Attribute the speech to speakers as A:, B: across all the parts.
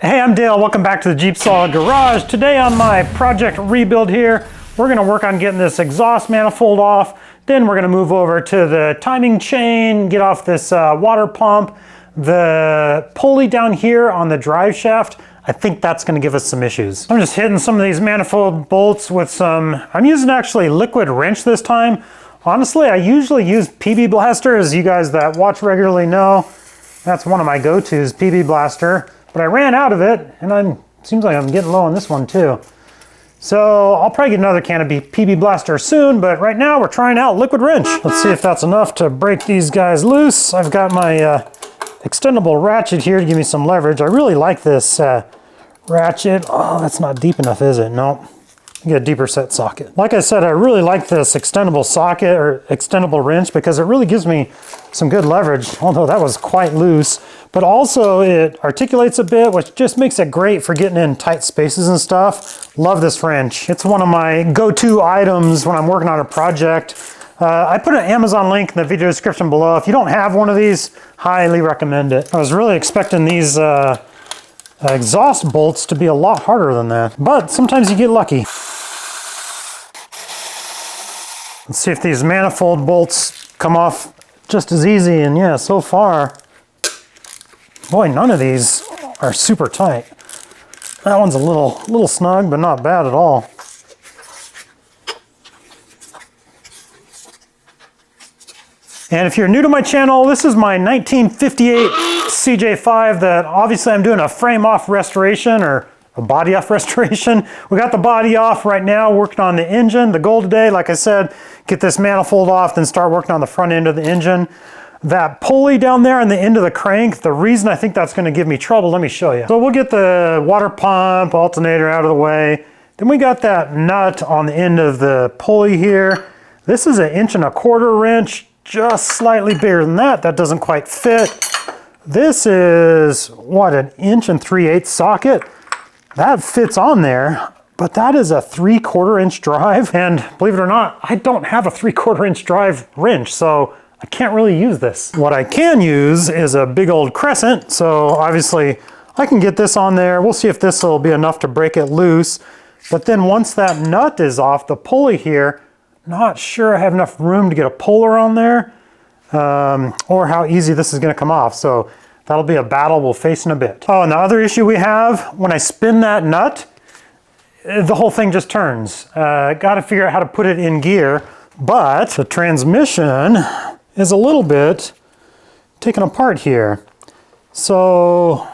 A: Hey, I'm Dale. Welcome back to the JeepSolid garage. Today on my project rebuild here, we're going to work on getting this exhaust manifold off. Then we're going to move over to the timing chain, get off this water pump, the pulley down here on the drive shaft. I think that's going to give us some issues. I'm just hitting some of these manifold bolts with I'm using actually liquid wrench this time. Honestly, I usually use PB Blaster, as you guys that watch regularly know. That's one of my go-tos, PB Blaster. But I ran out of it, and seems like I'm getting low on this one too. So I'll probably get another can of PB Blaster soon, but right now we're trying out liquid wrench. Let's see if that's enough to break these guys loose. I've got my extendable ratchet here to give me some leverage. I really like this ratchet. Oh, that's not deep enough, is it? No. Get a deeper set socket. Like I said, I really like this extendable socket or extendable wrench because it really gives me some good leverage, although that was quite loose. But also it articulates a bit, which just makes it great for getting in tight spaces and stuff. Love this wrench. It's one of my go-to items when I'm working on a project. I put an Amazon link in the video description below. If you don't have one of these, highly recommend it. I was really expecting these exhaust bolts to be a lot harder than that, but sometimes you get lucky. Let's see if these manifold bolts come off just as easy, and yeah, so far, boy, none of these are super tight. That one's a little snug, but not bad at all. And if you're new to my channel, this is my 1958 cj5 that obviously I'm doing a frame off restoration or a body off restoration. We got the body off right now, working on the engine. The goal today, like I said, get this manifold off, then start working on the front end of the engine. That pulley down there on the end of the crank, the reason I think that's going to give me trouble, let me show you. So we'll get the water pump, alternator out of the way. Then we got that nut on the end of the pulley here. This is an 1¼ inch wrench, just slightly bigger than that. That doesn't quite fit. This is, what, an 1⅜ inch socket? That fits on there, but that is a 3/4 inch drive. And believe it or not, I don't have a 3/4 inch drive wrench, so I can't really use this. What I can use is a big old crescent. So obviously I can get this on there. We'll see if this will be enough to break it loose. But then once that nut is off the pulley here, not sure I have enough room to get a puller on there or how easy this is going to come off. So that'll be a battle we'll face in a bit. Oh, and the other issue we have, when I spin that nut, the whole thing just turns. Got to figure out how to put it in gear, but the transmission is a little bit taken apart here. So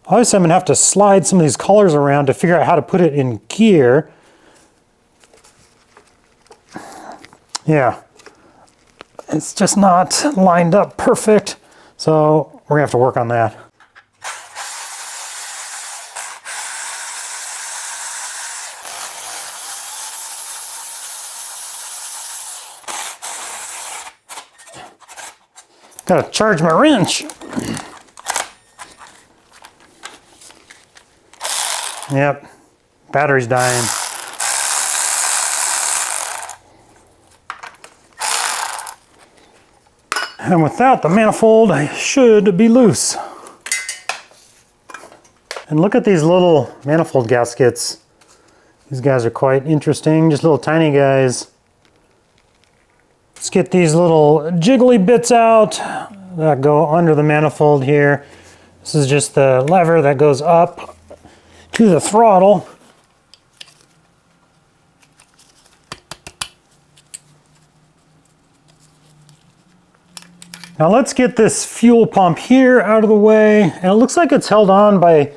A: obviously I'm going to have to slide some of these collars around to figure out how to put it in gear. Yeah, it's just not lined up perfect. So we're gonna have to work on that. Gotta charge my wrench. Yep, battery's dying. And with that, the manifold should be loose. And look at these little manifold gaskets. These guys are quite interesting, just little tiny guys. Let's get these little jiggly bits out that go under the manifold here. This is just the lever that goes up to the throttle. Now let's get this fuel pump here out of the way. And it looks like it's held on by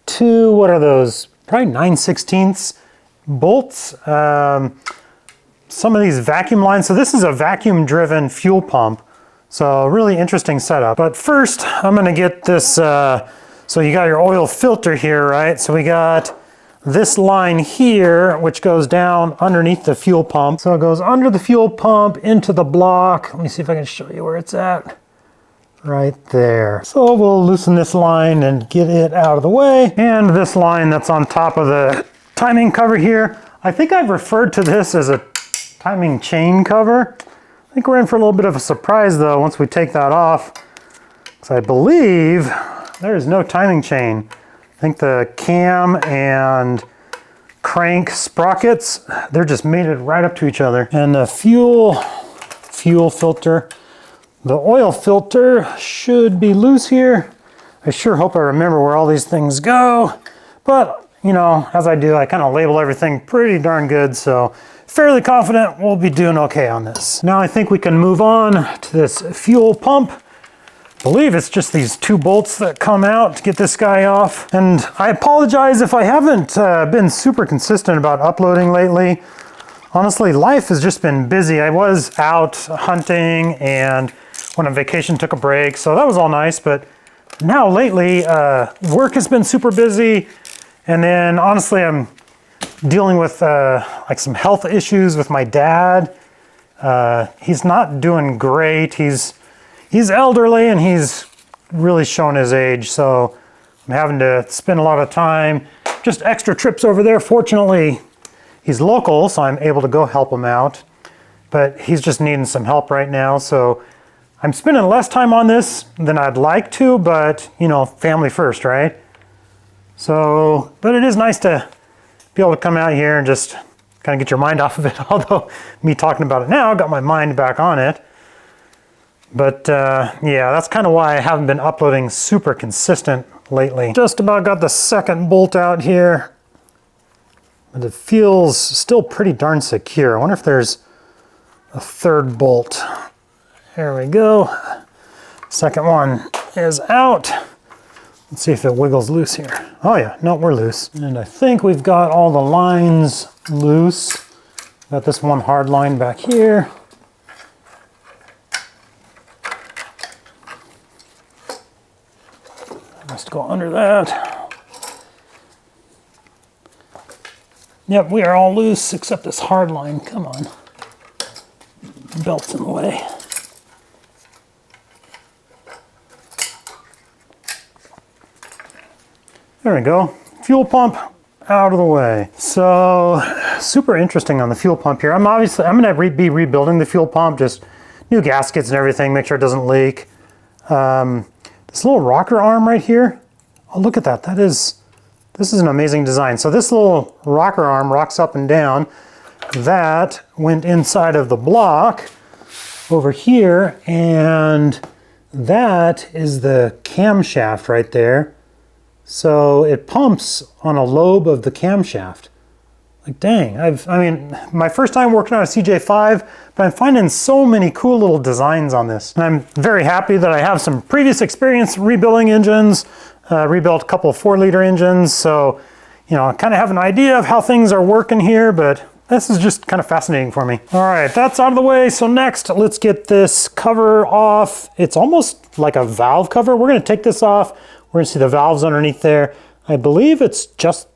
A: two, what are those? Probably 9/16 bolts. Some of these vacuum lines. So this is a vacuum driven fuel pump. So really interesting setup. But first I'm gonna get this, so you got your oil filter here, right? So we got this line here, which goes down underneath the fuel pump. So it goes under the fuel pump into the block. Let me see if I can show you where it's at. Right there. So we'll loosen this line and get it out of the way. And this line that's on top of the timing cover here, I think I've referred to this as a timing chain cover. I think we're in for a little bit of a surprise though once we take that off, because I believe there is no timing chain. I think the cam and crank sprockets, they're just mated right up to each other. And the fuel filter, the oil filter should be loose here. I sure hope I remember where all these things go, but you know, as I do, I kind of label everything pretty darn good, so fairly confident we'll be doing okay on this. Now I think we can move on to this fuel pump. I believe it's just these 2 bolts that come out to get this guy off. And I apologize if I haven't been super consistent about uploading lately. Honestly, life has just been busy. I was out hunting and went on vacation, took a break, so that was all nice, but now lately, work has been super busy. And then honestly, I'm dealing with like some health issues with my dad. He's not doing great. He's elderly and he's really shown his age. So I'm having to spend a lot of time, just extra trips over there. Fortunately, he's local, so I'm able to go help him out. But he's just needing some help right now. So I'm spending less time on this than I'd like to, but you know, family first, right? So, but it is nice to be able to come out here and just kind of get your mind off of it. Although me talking about it now got my mind back on it. But yeah, that's kind of why I haven't been uploading super consistent lately. Just about got the second bolt out here, but it feels still pretty darn secure. I wonder if there's a third bolt. There we go. Second one is out. Let's see if it wiggles loose here. Oh yeah, no, we're loose. And I think we've got all the lines loose. Got this one hard line back here. Must go under that. Yep, we are all loose except this hard line. Come on. Belt's in the way. There we go. Fuel pump out of the way. So super interesting on the fuel pump here. I'm going to be rebuilding the fuel pump, just new gaskets and everything, make sure it doesn't leak. This little rocker arm right here. Oh, look at that. This is an amazing design. So this little rocker arm rocks up and down. That went inside of the block over here, and that is the camshaft right there. So it pumps on a lobe of the camshaft. Like, dang, I mean, my first time working on a cj5, but I'm finding so many cool little designs on this. And I'm very happy that I have some previous experience rebuilding engines, rebuilt a couple of 4-liter engines. So, you know, I kind of have an idea of how things are working here, but this is just kind of fascinating for me. All right, that's out of the way. So next, let's get this cover off. It's almost like a valve cover. We're gonna take this off. We're gonna see the valves underneath there. I believe it's just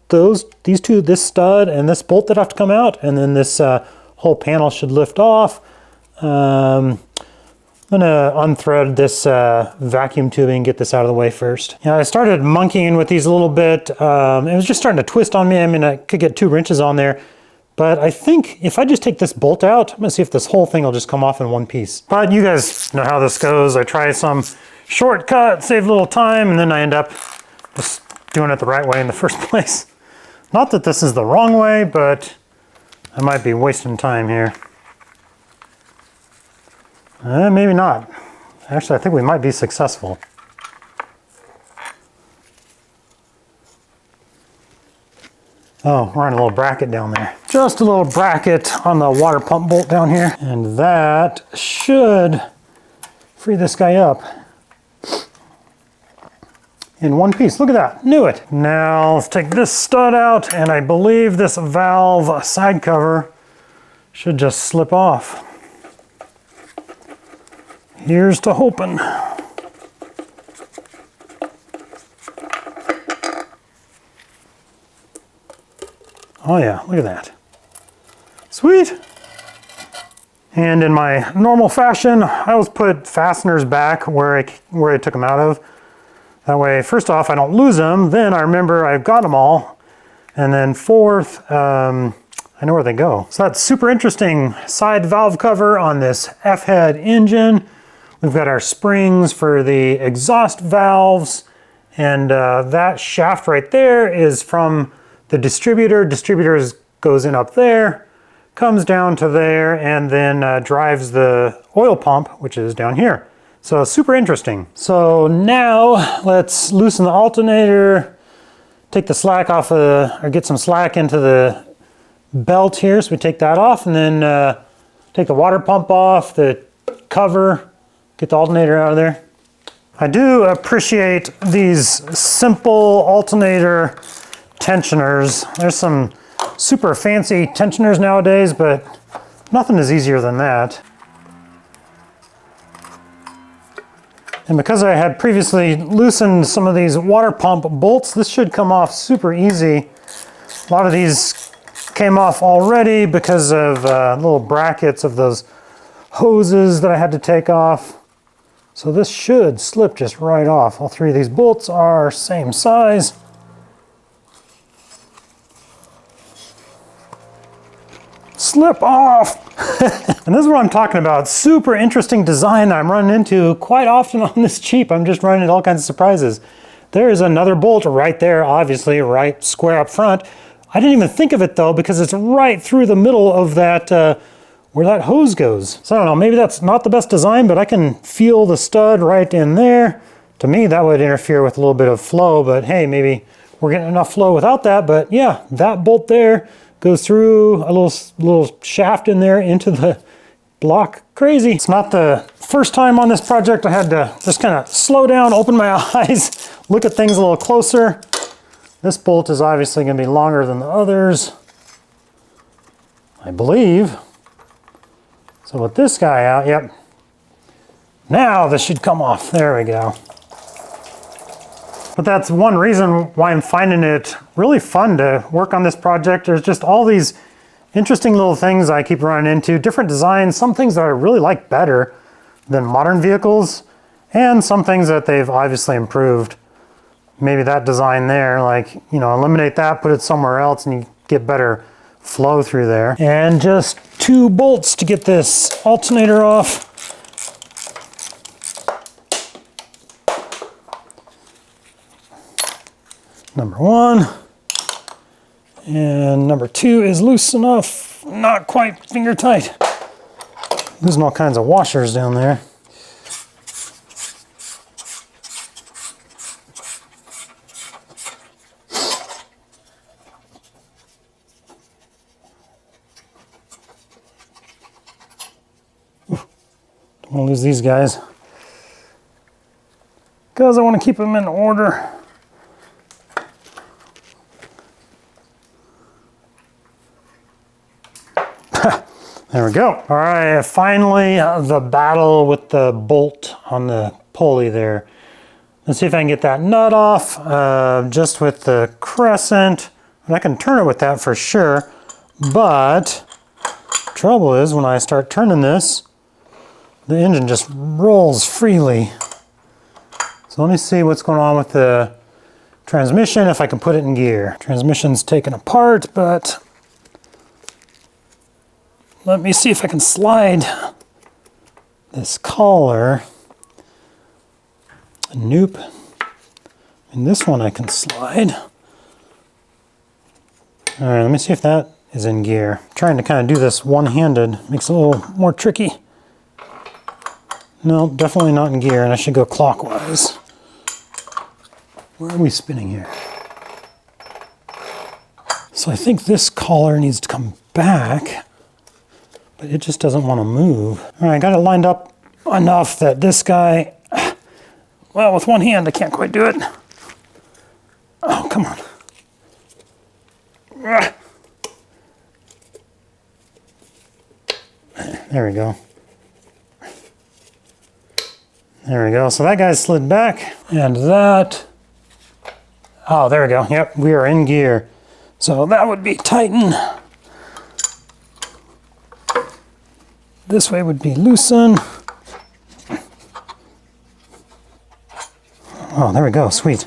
A: these two, this stud and this bolt that have to come out, and then this whole panel should lift off. I'm gonna unthread this vacuum tubing and get this out of the way first. Yeah, I started monkeying with these a little bit. It was just starting to twist on me. I mean, I could get 2 wrenches on there, but I think if I just take this bolt out, I'm gonna see if this whole thing will just come off in one piece. But you guys know how this goes. I try some shortcut, save a little time, and then I end up just doing it the right way in the first place. Not that this is the wrong way, but I might be wasting time here. Maybe not. Actually, I think we might be successful. Oh, we're on a little bracket down there. Just a little bracket on the water pump bolt down here. And that should free this guy up in one piece. Look at that, knew it. Now let's take this stud out, and I believe this valve side cover should just slip off. Here's to hoping. Oh yeah, look at that. Sweet. And in my normal fashion, I always put fasteners back where I took them out of. That way, first off, I don't lose them. Then I remember I've got them all. And then fourth, I know where they go. So that's super interesting side valve cover on this F-head engine. We've got our springs for the exhaust valves. And that shaft right there is from the distributor. Distributor goes in up there, comes down to there, and then drives the oil pump, which is down here. So super interesting. So now let's loosen the alternator, take the slack off or get some slack into the belt here. So we take that off, and then take the water pump off, the cover, get the alternator out of there. I do appreciate these simple alternator tensioners. There's some super fancy tensioners nowadays, but nothing is easier than that. And because I had previously loosened some of these water pump bolts, this should come off super easy. A lot of these came off already because of little brackets of those hoses that I had to take off. So this should slip just right off. All three of these bolts are same size. Slip off! And this is what I'm talking about. Super interesting design I'm running into quite often on this Jeep. I'm just running into all kinds of surprises. There is another bolt right there, obviously, right square up front. I didn't even think of it though, because it's right through the middle of that, where that hose goes. So I don't know, maybe that's not the best design, but I can feel the stud right in there. To me, that would interfere with a little bit of flow, but hey, maybe we're getting enough flow without that. But yeah, that bolt there goes through a little shaft in there into the block. Crazy. It's not the first time on this project I had to just kind of slow down, open my eyes, look at things a little closer. This bolt is obviously going to be longer than the others, I believe. So with this guy out, yep. Now this should come off. There we go. But that's one reason why I'm finding it really fun to work on this project. There's just all these interesting little things I keep running into, different designs, some things that I really like better than modern vehicles, and some things that they've obviously improved. Maybe that design there, like, you know, eliminate that, put it somewhere else, and you get better flow through there. And just 2 bolts to get this alternator off. Number 1. And number 2 is loose enough, not quite finger tight. Losing all kinds of washers down there. Don't want to lose these guys because I want to keep them in order. There we go. All right, finally the battle with the bolt on the pulley there. Let's see if I can get that nut off just with the crescent. And I can turn it with that for sure, but trouble is when I start turning this, the engine just rolls freely. So let me see what's going on with the transmission, if I can put it in gear. Transmission's taken apart, but let me see if I can slide this collar. Nope. And this one I can slide. All right, let me see if that is in gear. I'm trying to kind of do this one-handed, makes it a little more tricky. No, definitely not in gear, and I should go clockwise. Where are we spinning here? So I think this collar needs to come back, but it just doesn't want to move. All right, I got it lined up enough that this guy, well, with one hand, I can't quite do it. Oh, come on. There we go. There we go. So that guy's slid back, and that, oh, there we go. Yep, we are in gear. So that would be tighten. This way would be loosen. Oh, there we go. Sweet.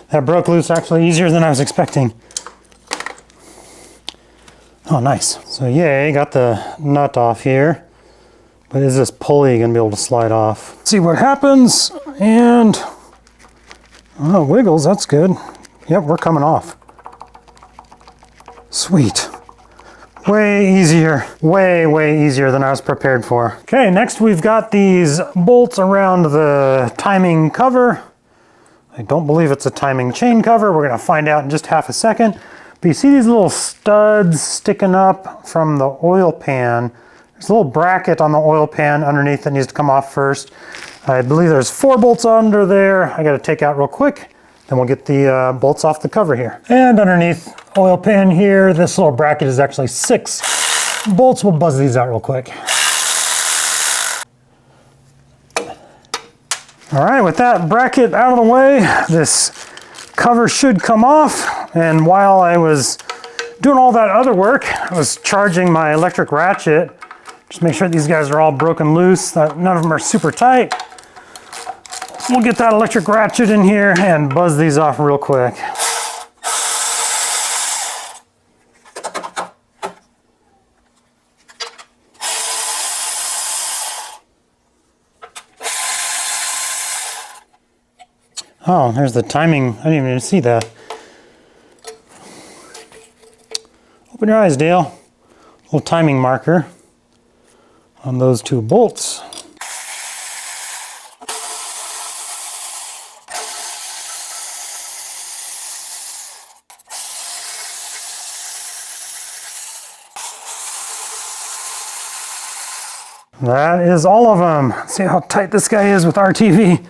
A: That broke loose actually easier than I was expecting. Oh, nice. So yay, got the nut off here. But is this pulley going to be able to slide off? Let's see what happens. And Oh, wiggles, that's good. Yep, we're coming off. Sweet. Way easier, way easier than I was prepared for. Okay, next we've got these bolts around the timing cover. I don't believe it's a timing chain cover. We're gonna find out in just half a second. But you see these little studs sticking up from the oil pan. There's a little bracket on the oil pan underneath that needs to come off first. I believe there's 4 bolts under there. I gotta take out real quick. Then we'll get the bolts off the cover here. And underneath oil pan here, this little bracket is actually 6 bolts. We'll buzz these out real quick. All right, with that bracket out of the way, this cover should come off. And while I was doing all that other work, I was charging my electric ratchet. Just make sure these guys are all broken loose, that none of them are super tight. We'll get that electric ratchet in here and buzz these off real quick. Oh, there's the timing. I didn't even see that. Open your eyes, Dale. Little timing marker on those 2 bolts. That is all of them. See how tight this guy is with RTV.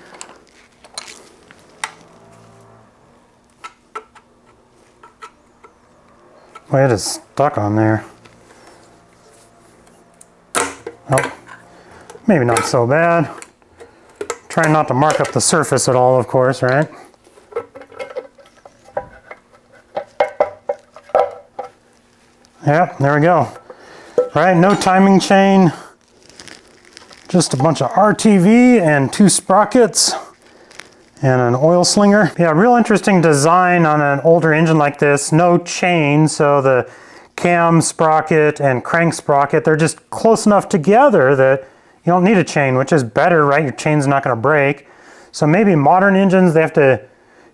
A: Well, it is stuck on there. Oh, maybe not so bad. Trying not to mark up the surface at all, of course, right? Yep, there we go. Right, no timing chain. Just a bunch of RTV and 2 sprockets and an oil slinger. Yeah, real interesting design on an older engine like this. No chain, so the cam sprocket and crank sprocket, they're just close enough together that you don't need a chain, which is better, right? Your chain's not gonna break. So maybe modern engines, they have to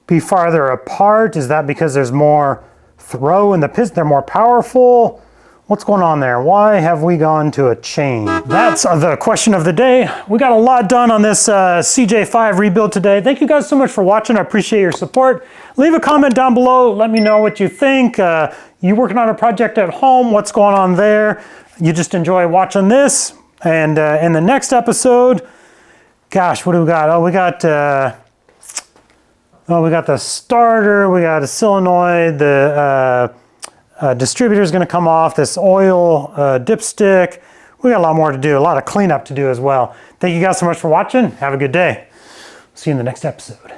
A: be farther apart. Is that because there's more throw in the piston, they're more powerful? What's going on there? Why have we gone to a chain? That's the question of the day. We got a lot done on this cj5 rebuild today. Thank you guys so much for watching. I appreciate your support. Leave a comment down below. Let me know what you think. You working on a project at home? What's going on there? You just enjoy watching this? And in the next episode, gosh, what do we got? Oh, we got the starter, we got a solenoid, the distributor is going to come off, this oil dipstick. We got a lot more to do, a lot of cleanup to do as well. Thank you guys so much for watching. Have a good day. See you in the next episode.